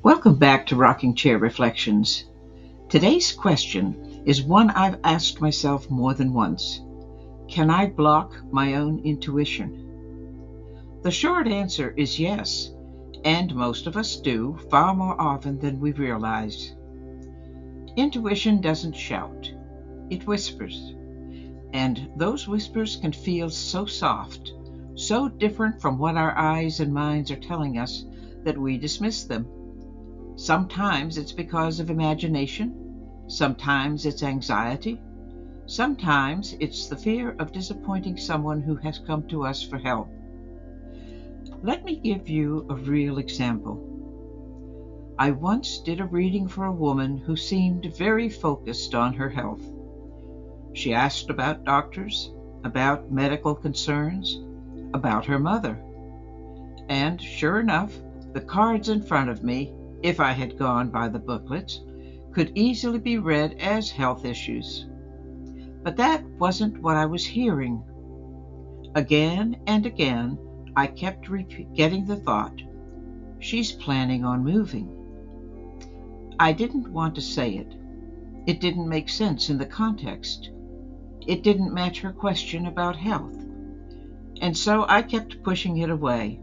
Welcome back to Rocking Chair Reflections. Today's question is one I've asked myself more than once. Can I block my own intuition? The short answer is yes, and most of us do, far more often than we realize. Intuition doesn't shout, it whispers. And those whispers can feel so soft, so different from what our eyes and minds are telling us that we dismiss them. Sometimes it's because of imagination, sometimes it's anxiety, sometimes it's the fear of disappointing someone who has come to us for help. Let me give you a real example. I once did a reading for a woman who seemed very focused on her health. She asked about doctors, about medical concerns, about her mother. And sure enough, the cards in front of me, if I had gone by the booklets, could easily be read as health issues. But that wasn't what I was hearing. Again and again, I kept getting the thought, she's planning on moving. I didn't want to say it. It didn't make sense in the context. It didn't match her question about health. And so I kept pushing it away.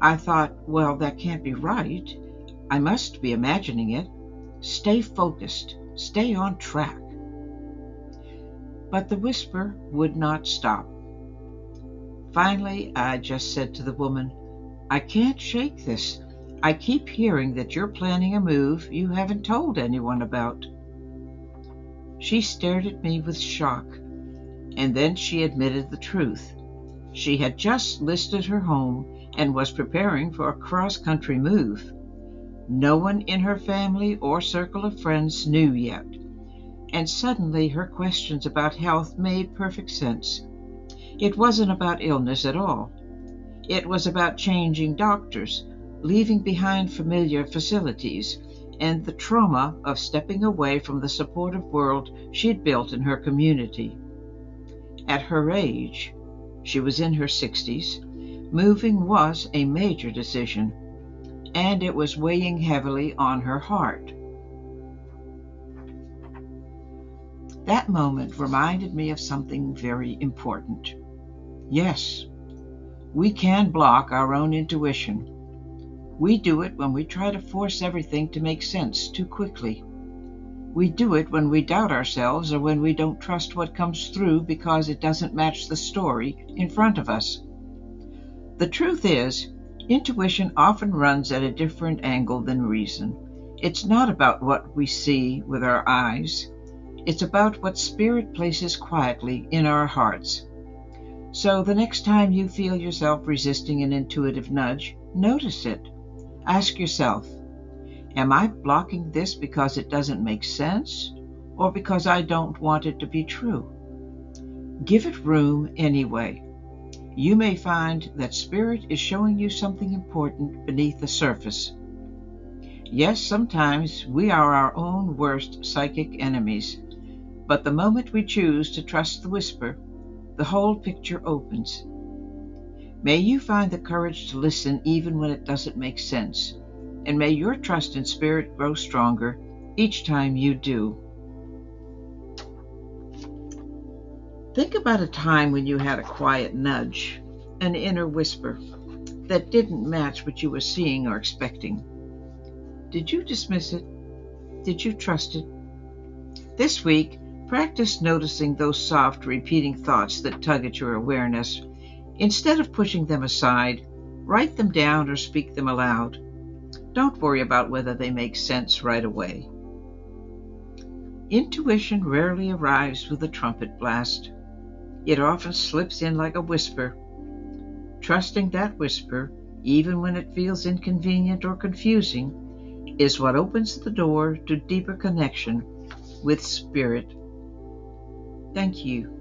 I thought, well, that can't be right. I must be imagining it. Stay focused. Stay on track. But the whisper would not stop. Finally, I just said to the woman, I can't shake this. I keep hearing that you're planning a move you haven't told anyone about. She stared at me with shock, and then she admitted the truth. She had just listed her home and was preparing for a cross-country move. No one in her family or circle of friends knew yet, and suddenly her questions about health made perfect sense. It wasn't about illness at all. It was about changing doctors, leaving behind familiar facilities, and the trauma of stepping away from the supportive world she'd built in her community. At her age, she was in her 60s, moving was a major decision, and it was weighing heavily on her heart. That moment reminded me of something very important. Yes, we can block our own intuition. We do it when we try to force everything to make sense too quickly. We do it when we doubt ourselves or when we don't trust what comes through because it doesn't match the story in front of us. The truth is, intuition often runs at a different angle than reason. It's not about what we see with our eyes. It's about what Spirit places quietly in our hearts. So the next time you feel yourself resisting an intuitive nudge, notice it. Ask yourself, am I blocking this because it doesn't make sense, or because I don't want it to be true? Give it room anyway. You may find that Spirit is showing you something important beneath the surface. Yes, sometimes we are our own worst psychic enemies, but the moment we choose to trust the whisper, the whole picture opens. May you find the courage to listen even when it doesn't make sense, and may your trust in Spirit grow stronger each time you do. Think about a time when you had a quiet nudge, an inner whisper, that didn't match what you were seeing or expecting. Did you dismiss it? Did you trust it? This week, practice noticing those soft, repeating thoughts that tug at your awareness. Instead of pushing them aside, write them down or speak them aloud. Don't worry about whether they make sense right away. Intuition rarely arrives with a trumpet blast. It often slips in like a whisper. Trusting that whisper, even when it feels inconvenient or confusing, is what opens the door to deeper connection with Spirit. Thank you.